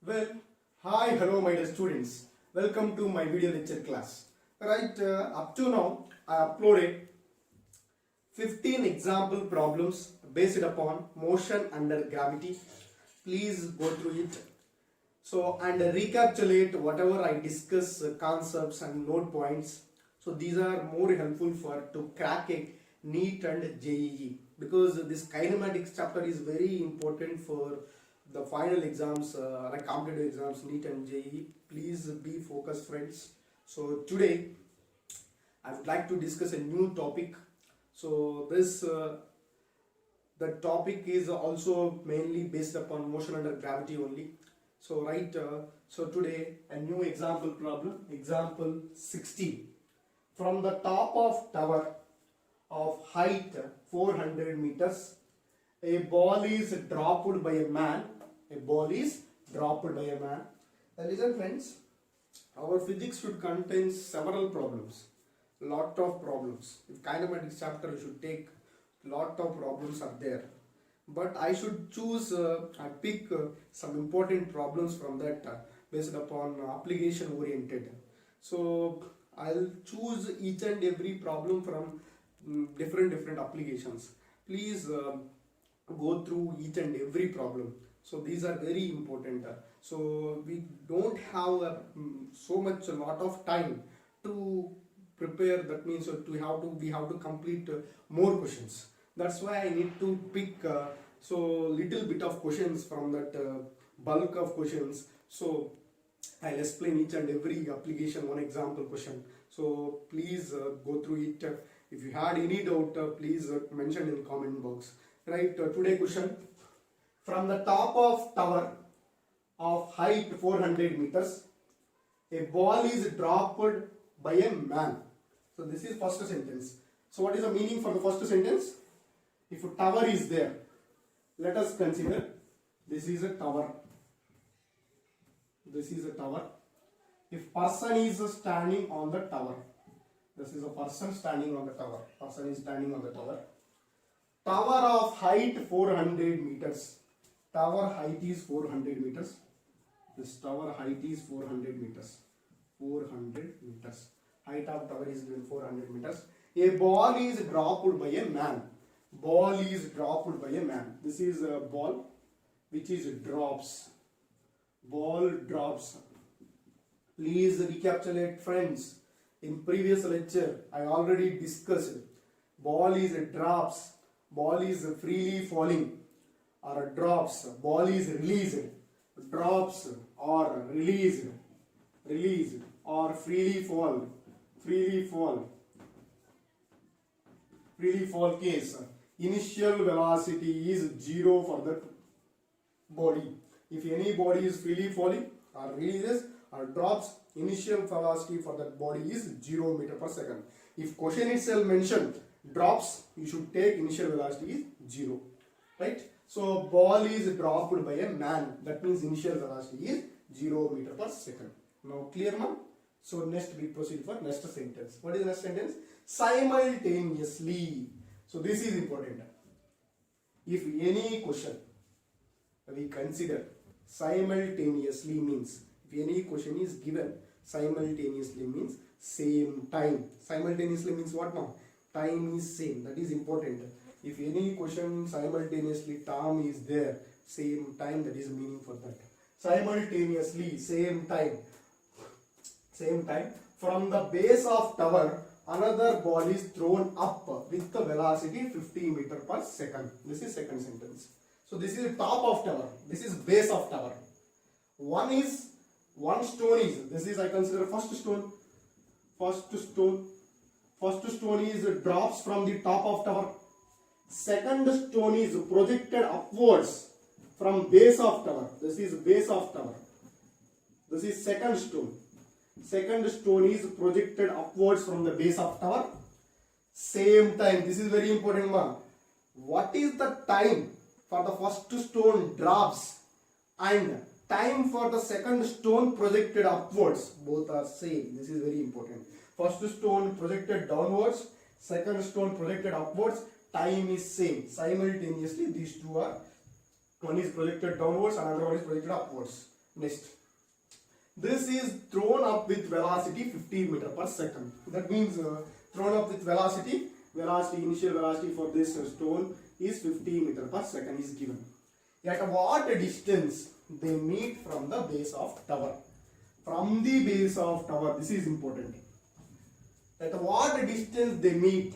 Well, hi, hello, my dear students. Welcome to my video lecture class. Right, up to now, I uploaded 15 example problems based upon motion under gravity. Please go through it. So, and recapitulate whatever I discuss concepts and note points. So, these are more helpful for to crack a NEET and JEE because this kinematics chapter is very important for the final exams, like competitive exams, NEET and JEE. Please be focused, friends. So, today I would like to discuss a new topic. So, the topic is also mainly based upon motion under gravity only. So so today a new example problem, example 16. From the top of tower of height 400 meters, a ball is dropped by a man. A ball is dropped by a man. Listen friends, our physics should contain several problems, lot of problems. If kinematics chapter you should take lot of problems are there, but I should choose I pick some important problems from that based upon application oriented. So I'll choose each and every problem from different applications. Please go through each and every problem. So these are very important. So we don't have so much a lot of time to prepare. That means we have to complete more questions. That's why I need to pick so little bit of questions from that bulk of questions. So I'll explain each and every application, one example question. So please go through it. If you had any doubt, please mention in comment box. Right, today question: from the top of tower of height 400 meters, a ball is dropped by a man. So this is first sentence. So what is the meaning for the first sentence? If a tower is there, let us consider this is a tower. This is a tower. If person is standing on the tower, this is a person standing on the tower. Person is standing on the tower. Tower of height 400 meters. Tower height is 400 meters. This tower height is 400 meters. 400 meters. Height of tower is given 400 meters. A ball is dropped by a man. Ball is dropped by a man. This is a ball which is drops. Ball drops. Please recapitulate, friends. In previous lecture, I already discussed. Ball is drops. Ball is freely falling or drops. Ball is released. Drops or released. Released or freely fall. Freely fall. Freely fall case. Initial velocity is 0 for the body. If any body is freely falling or releases or drops, initial velocity for that body is 0 meter per second. If question itself mentioned drops, you should take initial velocity is 0. Right? So ball is dropped by a man. That means initial velocity is 0 meter per second. Now clear now? So next we proceed for next sentence. What is the next sentence? Simultaneously. So this is important. If any question we consider simultaneously means, if any question is given simultaneously means same time. Simultaneously means what now? Time is same. That is important. If any question simultaneously term is there, same time, that is meaning for that. Simultaneously, same time. Same time. From the base of tower, another ball is thrown up with the velocity 50 meter per second. This is second sentence. So this is top of tower. This is base of tower. One stone is, this is I consider first stone. First stone is drops from the top of tower. Second stone is projected upwards from base of tower. This is base of tower. This is second stone. Second stone is projected upwards from the base of tower. Same time. This is very important one. What is the time for the first stone drops and time for the second stone projected upwards? Both are same. This is very important. First stone projected downwards, second stone projected upwards. Time is same. Simultaneously these two are, one is projected downwards, another one is projected upwards. Next, this is thrown up with velocity 15 meter per second. That means thrown up with velocity, initial velocity for this stone is 15 meter per second is given. At what distance they meet from the base of tower? From the base of tower, this is important. At what distance they meet?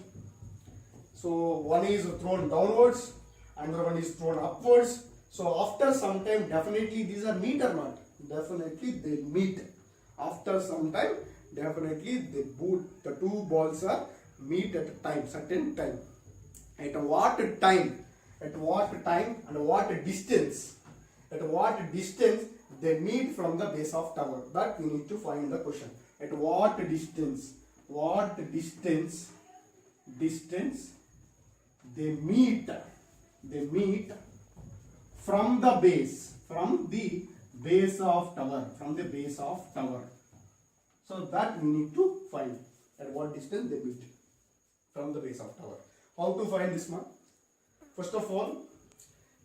So one is thrown downwards, another one is thrown upwards. So after some time, definitely these are meet or not? Definitely they meet. After some time, definitely they boot. The two balls are meet at a time, certain time. At what time? At what time and what distance? At what distance they meet from the base of tower? That we need to find the question. At what distance? What distance? Distance they meet? They meet from the base. From the base of tower. From the base of tower. So that we need to find. At what distance they meet from the base of tower. How to find this one? First of all,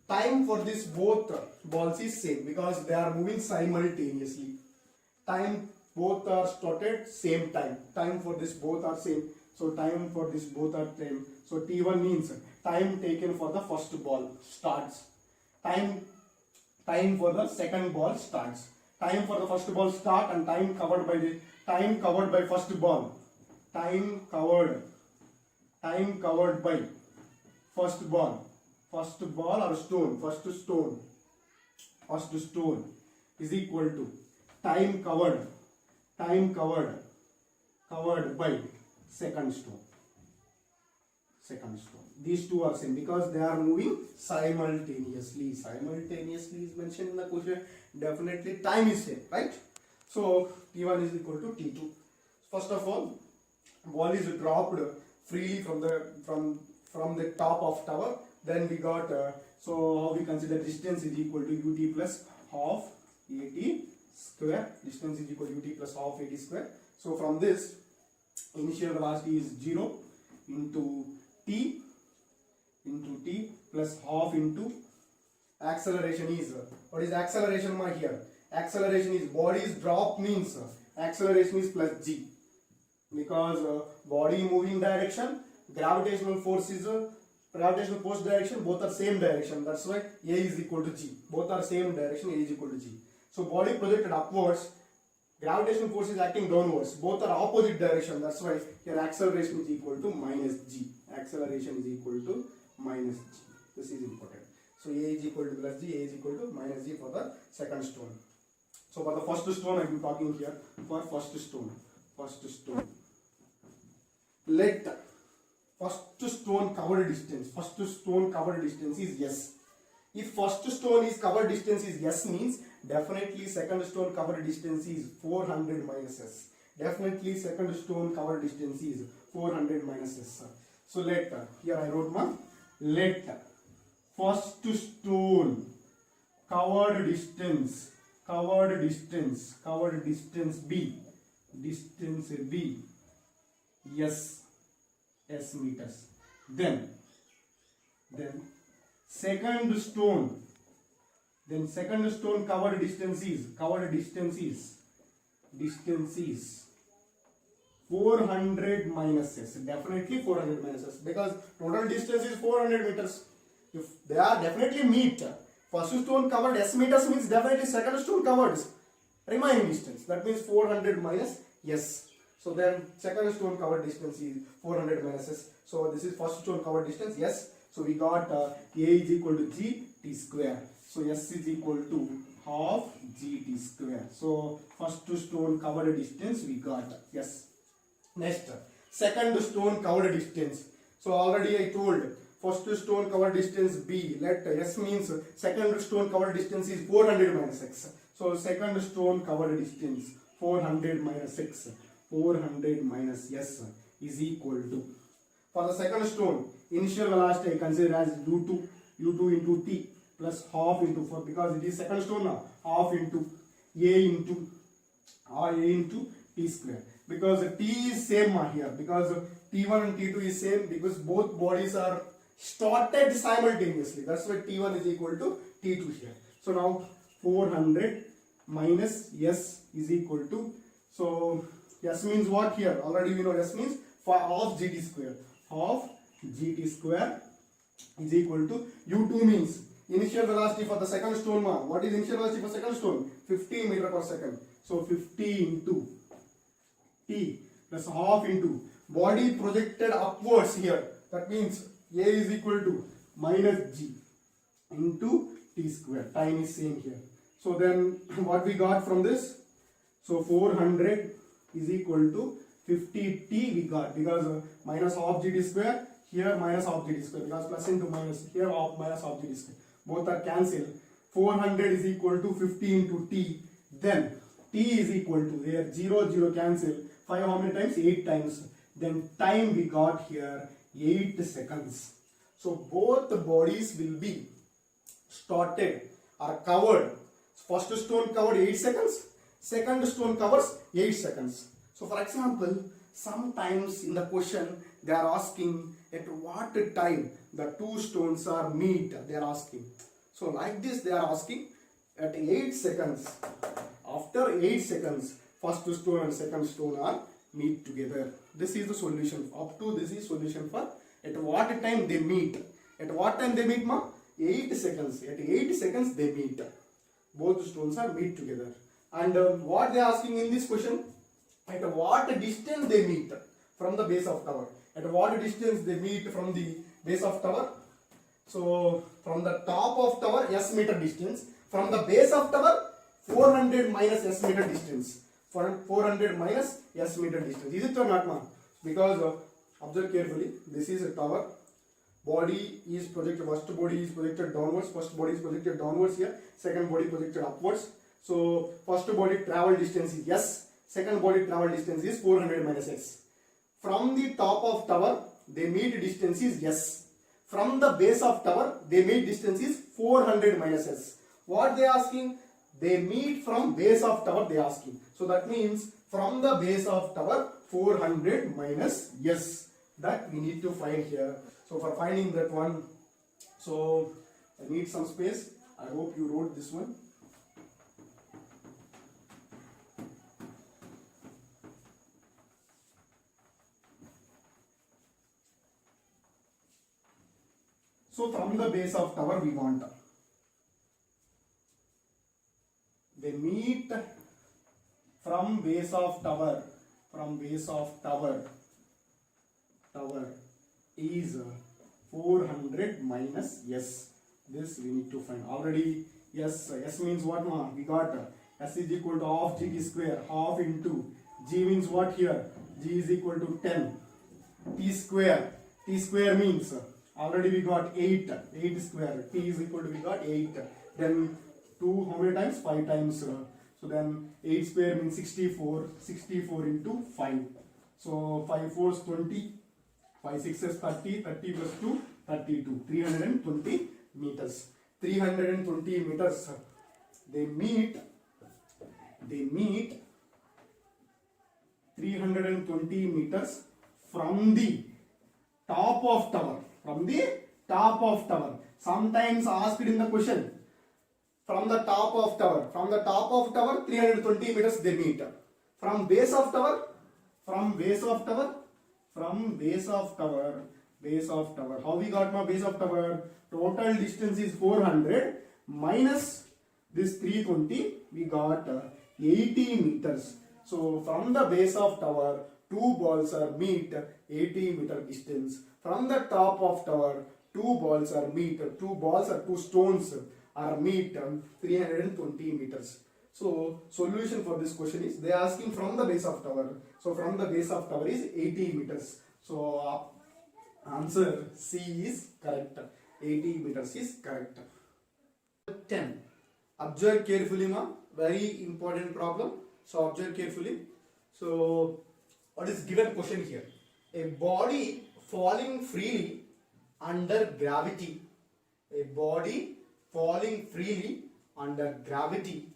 time for this both balls is same because they are moving simultaneously. Time both are started same time. Time for this both are same. So time for this both are same. So T1 means time taken for the first ball starts. Time for the second ball starts. Time for the first ball start and time covered by the time covered by first ball. Time covered by first ball or stone, first stone is equal to time covered by second stone. These two are same because they are moving simultaneously. Simultaneously is mentioned in the question. Definitely time is same, right? So T1 is equal to T2. First of all, ball is dropped freely from the top of tower. Then we got so how we consider distance is equal to ut plus half at square. Distance is equal to ut plus half at square. So from this, initial velocity is 0 into t plus half into acceleration is what is acceleration here? Acceleration is body's drop means acceleration is plus g because body moving direction, gravitational force direction, both are same direction. That's why A is equal to G. Both are same direction, A is equal to G. So body projected upwards, gravitational force is acting downwards. Both are opposite direction. That's why here acceleration is equal to minus G. Acceleration is equal to minus G. This is important. So A is equal to plus G, A is equal to minus G for the second stone. So for the first stone, I am talking here for first stone. Let first stone covered distance is S. If first stone is covered distance is S means definitely second stone covered distance is 400 minus S. Definitely second stone covered distance is 400 minus S. So let here I wrote one. Let first stone covered distance B S meters. Then second stone covered distance is 400 minus S. Definitely 400 minus S because total distance is 400 meters. If they are definitely meet, first stone covered S meters means definitely second stone covered remaining distance. That means 400 minus S. So then second stone covered distance is 400 minus S. So this is first stone covered distance S. So we got A is equal to G T square. So S is equal to half G T square. So first stone covered distance we got yes. Next, second stone covered distance. So already I told first stone covered distance B. Let S means second stone covered distance is 400 minus X. So second stone covered distance 400 minus X. 400 minus S is equal to, for the second stone, initial velocity I consider as u2 into t plus half into 4 because it is second stone now, half into A into t square because t is same here because t1 and t2 is same because both bodies are started simultaneously. That's why t1 is equal to t2 here. So now 400 minus S is equal to, so S means what here? Already we know S means half gt square. Half gt square is equal to U2 means initial velocity for the second stone. What is initial velocity for second stone? 50 meter per second. So 50 into T plus half into body projected upwards here. That means A is equal to minus G into T square. Time is same here. So then what we got from this? So 400 is equal to 50T we got, because minus half gt square, here minus half gt square, because plus into minus, here minus half gt square. Both are cancelled. 400 is equal to 50 into T. Then T is equal to, here 0, 0 cancel. 5 how many times? 8 times. Then time we got here 8 seconds. So both the bodies will be started or covered. First stone covered 8 seconds. Second stone covers 8 seconds. So for example, sometimes in the question they are asking at what time the two stones are meet. They are asking. So like this they are asking at 8 seconds. After 8 seconds, first stone and second stone are meet together. This is the solution. Up to this is solution for at what time they meet. At what time they meet, ma? 8 seconds. At 8 seconds they meet. Both stones are meet together. And what they are asking in this question? At what distance they meet from the base of tower. At what distance they meet from the base of tower? So from the top of tower, S meter distance. From the base of tower, 400 minus S meter distance. 400 minus S meter distance. Is it or not, ma? Because observe carefully. This is a tower. Body is projected. First body is projected downwards. First body is projected downwards here. Second body projected upwards. So first body travel distance is S. Second body travel distance is 400 minus S. From the top of tower, they meet distance is S. From the base of tower, they meet distance is 400 minus S. What they asking? They meet from base of tower they asking. So that means from the base of tower 400 minus S. That we need to find here. So for finding that one, so I need some space. I hope you wrote this one. So from the base of tower we want. They meet from base of tower. From base of tower. Tower is 400 minus S. This we need to find. Already S means what, ma? We got S is equal to half gt square. Half into G means what here? G is equal to 10. T square. T square means already we got 8. 8 square. T is equal to we got 8. Then 2 how many times? 5 times. So then 8 square means 64. 64 into 5. So 5 4s 20. 5 6s 30. 30 plus 2 32. 320 meters. 320 meters. They meet 320 meters from the top of tower. From the top of tower. Sometimes asked in the question. From the top of tower. From the top of tower 320 meters they meet. From base of tower. From base of tower. From base of tower. Base of tower. How we got my base of tower? Total distance is 400 minus this 320. We got 80 meters. So from the base of tower, two balls are meet 80 meter distance. From the top of tower, two balls are meet. Two balls or two stones are meet 320 meters. So solution for this question is they are asking from the base of tower. So from the base of tower is 80 meters. So answer C is correct. 80 meters is correct. 10. Observe carefully, ma. Very important problem. So observe carefully. So what is given question here? A body falling freely under gravity. A body falling freely under gravity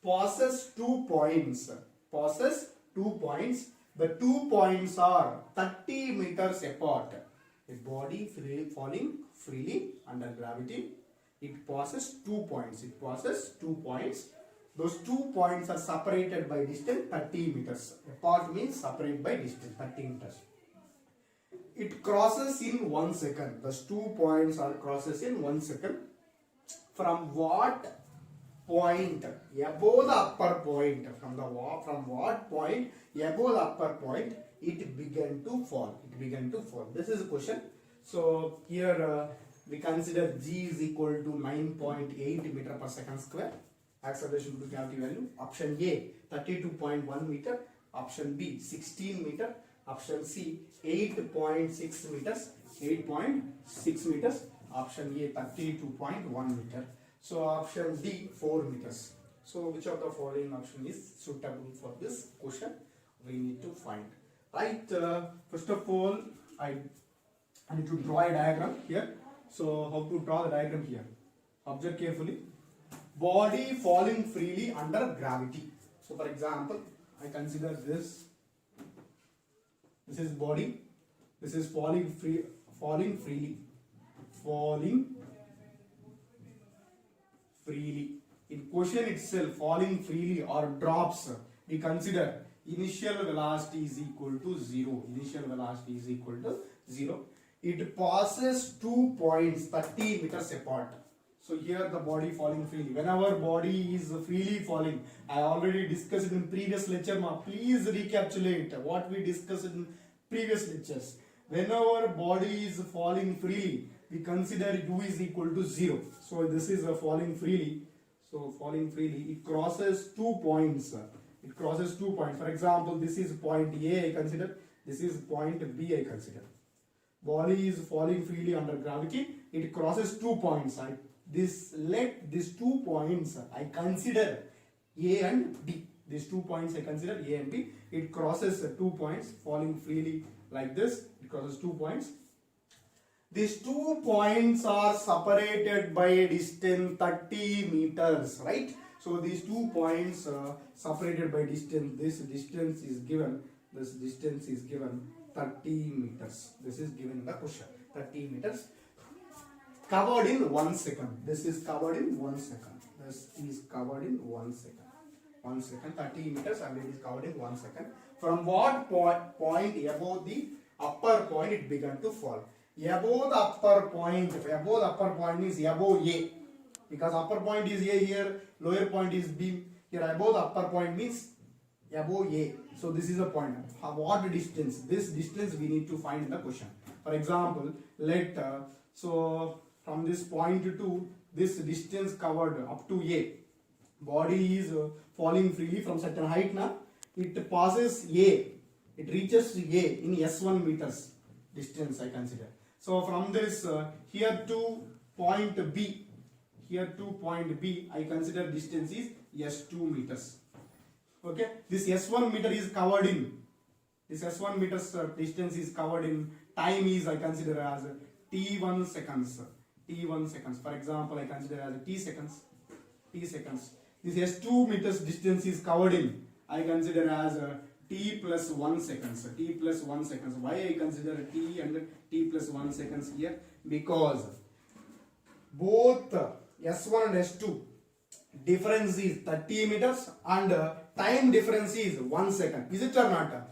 passes 2 points. Passes 2 points. The 2 points are 30 meters apart. A body falling freely under gravity. It passes 2 points. It passes 2 points Those 2 points are separated by distance 30 meters. Apart means separate by distance 30 meters. It crosses in 1 second. Those 2 points are crosses in 1 second. From what point above the upper point? From what point above the upper point it began to fall? It began to fall. This is a question. So here we consider g is equal to 9.8 meter per second square. Acceleration to gravity value. Option A 32.1 meter. Option B 16 meter. Option C 8.6 meters. 8.6 meters. Option A 32.1 meter. So option D 4 meters. So which of the following option is suitable for this question? We need to find. Right. First of all, I need to draw a diagram here. So how to draw the diagram here? Observe carefully. Body falling freely under gravity. So for example, I consider this. This is body. This is falling freely. Falling freely. In question itself, falling freely or drops, we consider initial velocity is equal to 0. Initial velocity is equal to 0. It passes 2 points 30 meters apart. So here the body falling freely. Whenever body is freely falling, I already discussed in previous lecture. Please recapitulate what we discussed in previous lectures. Whenever body is falling freely, we consider u is equal to 0. So this is a falling freely. So falling freely, it crosses 2 points. It crosses 2 points. For example, this is point A I consider. This is point B I consider. Body is falling freely under gravity. It crosses 2 points. Let these 2 points I consider A and B. These 2 points I consider A and B. It crosses 2 points falling freely like this. It crosses 2 points. These 2 points are separated by a distance 30 meters, right? So these 2 points separated by distance. This distance is given. This distance is given 30 meters. This is given in the question. 30 meters. Covered in 1 second. This is covered in 1 second. This is covered in 1 second. 1 second. 30 meters and it is covered in 1 second. From what point above the upper point it began to fall? Above the upper point. Above the upper point means above A. Because upper point is A here, lower point is B. Here above the upper point means above A. So this is a point. What distance? This distance we need to find in the question. For example, so from this point to this distance covered up to A. Body is falling freely from certain height now. It passes A. It reaches A in S1 meters distance I consider. So from this here to point B. Here to point B I consider distance is S2 meters. Okay. This S1 meter is covered in. This S1 meters distance is covered in. Time is I consider as T1 seconds. T1 seconds. For example, I consider as T seconds. T seconds. This S2 meters distance is covered in. I consider as T plus 1 seconds. T plus 1 seconds. Why I consider T and T plus 1 seconds here? Because both S1 and S2 difference is 30 meters and time difference is 1 second. Is it or not?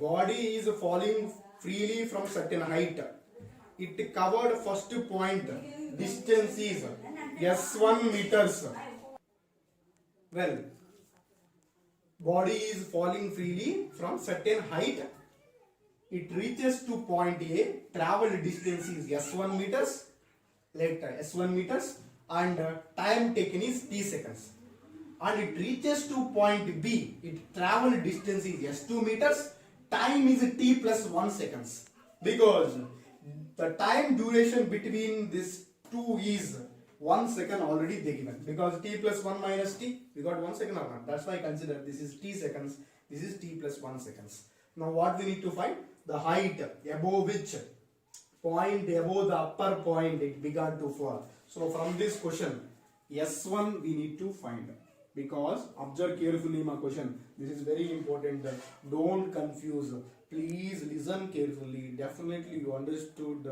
Body is falling freely from certain height. It covered first point. Distance is S1 meters. Well, body is falling freely from certain height. It reaches to point A. Travel distance is S1 meters. Later S1 meters and time taken is T seconds. And it reaches to point B. It travel distance is S2 meters. Time is T plus 1 seconds. Because the time duration between these two is 1 second already they given. Because T plus 1 minus T, we got 1 second or not. That's why I consider this is T seconds. This is T plus 1 seconds. Now what we need to find? The height above which point above the upper point it began to fall. So from this question, S1 we need to find. Because observe carefully my question. This is very important. Don't confuse. Please listen carefully. Definitely you understood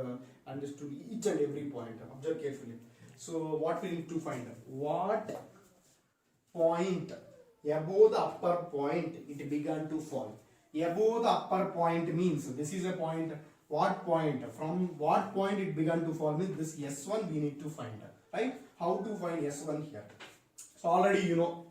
each and every point. Observe carefully. So what we need to find? What point, above the upper point, it began to fall. Above the upper point means this is a point. What point? From what point it began to fall means this S1 we need to find, right? How to find S1 here? So already you know.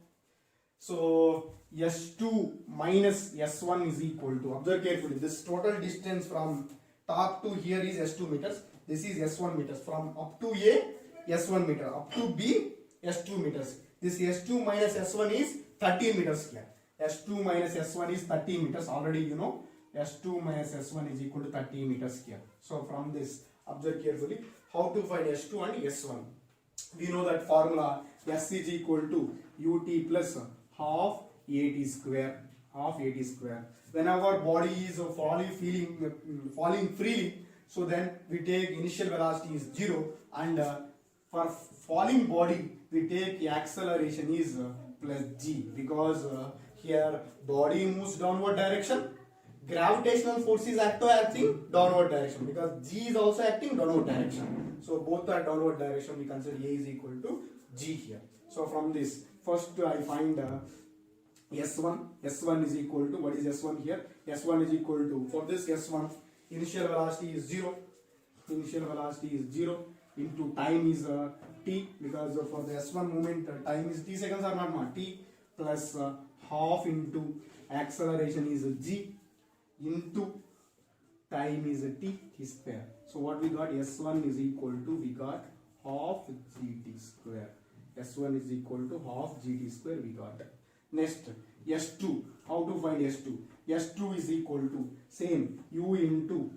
So S2 minus S1 is equal to, observe carefully, this total distance from top to here is S2 meters. This is S1 meters. From up to A, S1 meter. Up to B, S2 meters. This S2 minus S1 is 30 meters here. S2 minus S1 is 30 meters. Already you know. S2 minus S1 is equal to 30 meters here. So from this, observe carefully, how to find S2 and S1. We know that formula, S is equal to ut plus half at square. Half at square. Whenever body is falling freely, so then we take initial velocity is 0, and for falling body we take acceleration is plus g, because here body moves downward direction, gravitational force is acting downward direction, because g is also acting downward direction. So both are downward direction. We consider a is equal to g here. So from this, first I find S1. S1 is equal to, what is S1 here? S1 is equal to, for this S1, initial velocity is 0. Initial velocity is 0 into time is t, because for the S1 movement time is t seconds or not, t plus half into acceleration is g into time is t square. So what we got, S1 is equal to, we got half gt square. S1 is equal to half gt square we got. Next, S2. How to find S2? S2 is equal to, same, u into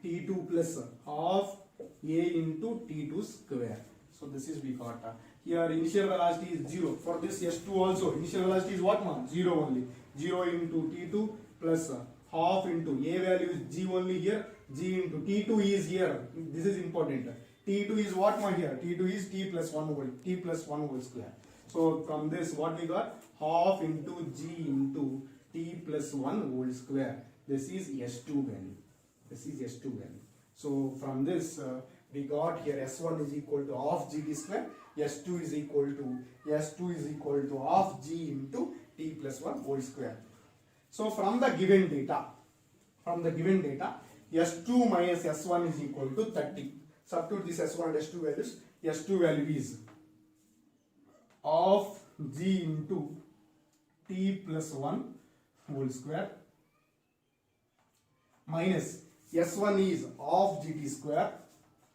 T2 plus half a into T2 square. So this is we got. Here initial velocity is 0. For this S2 also, initial velocity is what, man? 0 only. 0 into T2 plus half into a value is g only here. G into T2 is here. This is important. T2 is what, man, here? T2 is t plus 1 whole square. So from this, what we got? Half into g into t plus 1 whole square. This is S2 value. This is S2 value. So from this, we got here S1 is equal to half gt square. S2 is equal to half g into t plus 1 whole square. So from the given data, S2 minus S1 is equal to 30. Substitute this S1 and S2 values. S2 value is half g into t plus 1 whole square minus S1 is half gt square.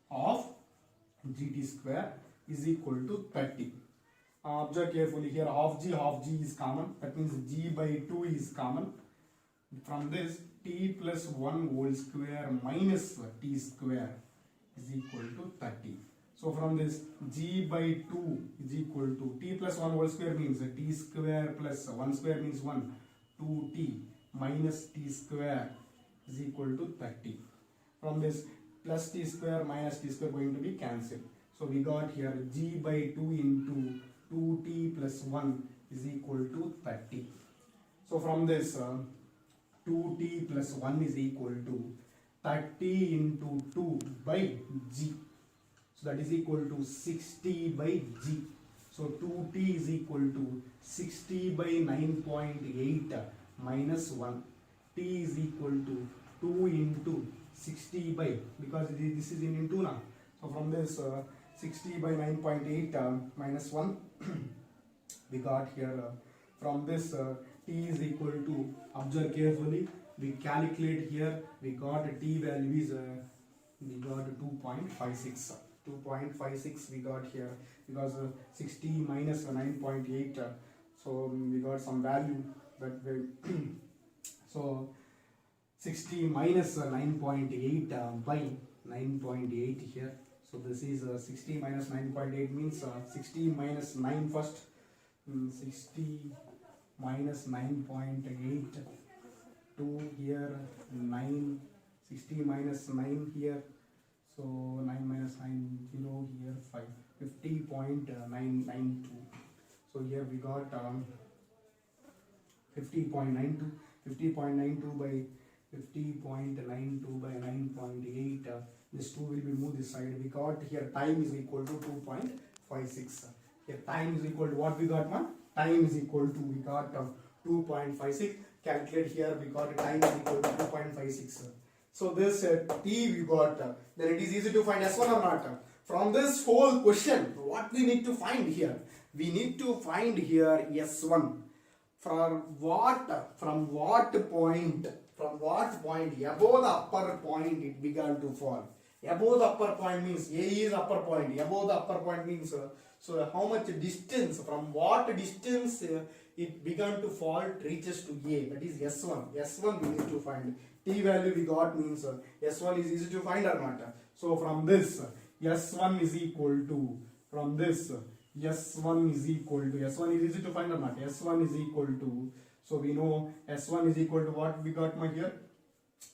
Half gt square is equal to 30. Observe carefully here, half g is common. That means g by 2 is common. From this, t plus 1 whole square minus t square is equal to 30. So from this, g by 2 is equal to t plus 1 whole square means t square plus 1 square means 1. 2t minus t square is equal to 30. From this, plus t square minus t square going to be cancelled. So we got here g by 2 into 2t plus 1 is equal to 30. So from this, 2t plus 1 is equal to 30 into 2 by g. So that is equal to 60 by g. So 2t is equal to 60 by 9.8 minus 1. T is equal to 2 into 60 by, because this is in into now. So from this 60 by 9.8 minus 1, we got here from this t is equal to, observe carefully, we calculate here, we got t value is we got 2.56. 2.56 we got here, because 60 minus 9.8, so we got some value that way. So 60 minus 9.8 by 9.8 here. So this is 60 minus 9.8 means 60 minus 9 first. 60 minus 9.8 2 here, 9, 60 minus 9 here. So 9 minus 9, 0 here, 5, 50.992. So here we got 50.92. 50.92 by 50.92 by 9.8. This 2 will be moved this side. We got here time is equal to 2.56. Here time is equal to what we got, man? time is equal to, we got 2.56. Calculate here, we got time is equal to 2.56. So this t we got, then it is easy to find S1 or not. From this whole question, what we need to find here? We need to find here S1. From what point above the upper point it began to fall. Above the upper point means A is upper point. Above the upper point means so how much distance, from what distance it began to fall, it reaches to A, that is S1. S1 we need to find. T value we got means S1 is easy to find or not. So from this S1 is equal to, from this S1 is equal to, S1 is easy to find or not? S1 is equal to, so we know S1 is equal to what we got here?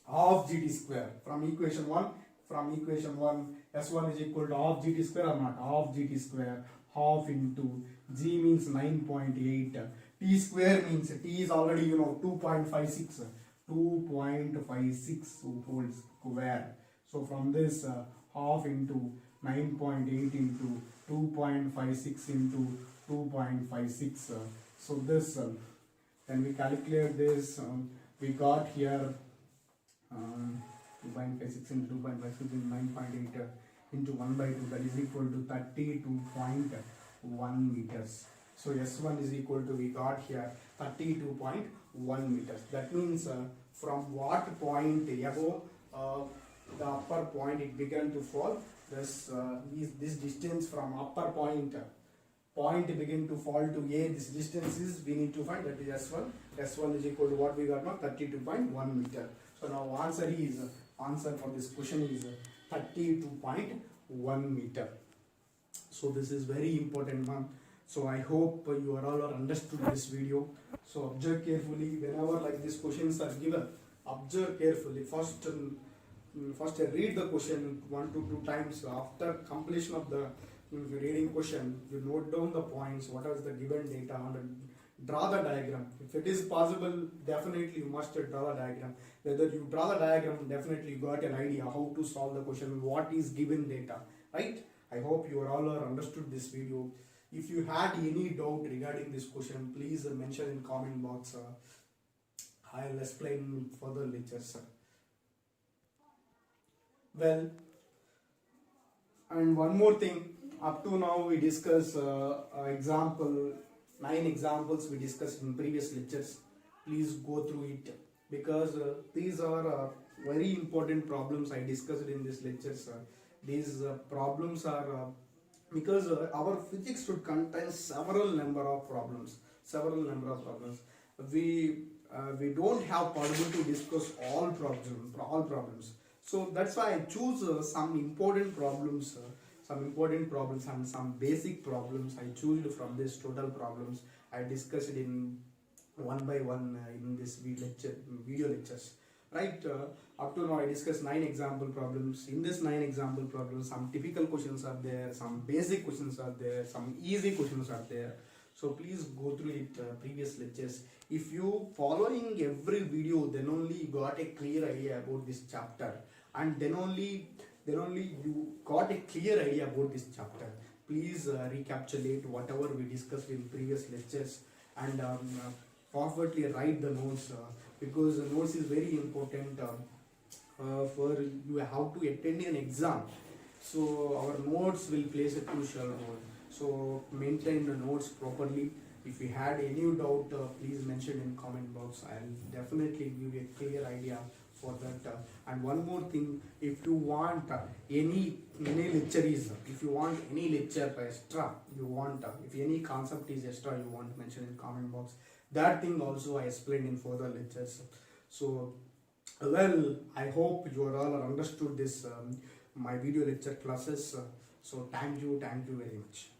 Half gt square. From equation 1, S1 is equal to half gt square or not? Half gt square, half into g means 9.8. T square means T is already, you know, 2.56. 2.56 whole square. So from this half into 9.8 into 2.56 into 2.56. So this, when we calculate this, we got here 2.56 into 2.56 into 9.8 into 1 by 2, that is equal to 32.1 meters. So S1 is equal to, we got here 32.1 meters. That means from what point above the upper point it began to fall, this distance from upper point begin to fall to A, this distance is, we need to find, that is S1. S1 is equal to what we got now? 32.1 meter. So now answer for this question is 32.1 meter. So this is very important one. So I hope you are all understood this video. So observe carefully whenever like these questions are given. Observe carefully. First read the question 1 to 2 times. After completion of the reading question, you note down the points, what is the given data, and draw the diagram. If it is possible, definitely you must draw the diagram. Whether you draw the diagram, definitely you got an idea how to solve the question, what is given data, right? I hope you all are understood this video. If you had any doubt regarding this question, please mention in comment box. I'll explain further lectures. Well, and one more thing. Up to now we discuss 9 examples we discussed in previous lectures. Please go through it, because these are very important problems I discussed in this lectures. These problems are because our physics should contain several number of problems. We don't have possibility to discuss all problems. So that's why I choose some important problems and some basic problems I choose from this total problems. I discussed it in one by one in this video lectures. Right, up to now I discussed 9 example problems. In this 9 example problems, some typical questions are there, some basic questions are there, some easy questions are there. So please go through it previous lectures. If you following every video, then only you got a clear idea about this chapter, and then only you got a clear idea about this chapter. Please recapitulate whatever we discussed in previous lectures, and forwardly write the notes, because the notes is very important for you have to attend an exam. So our notes will play a crucial role. So maintain the notes properly. If you had any doubt, please mention in comment box. I'll definitely give you a clear idea for that. And one more thing, if you want any lecture extra, if any concept is extra you want to mention in comment box, that thing also I explained in further lectures. So well, I hope you are all understood this my video lecture classes. So thank you very much.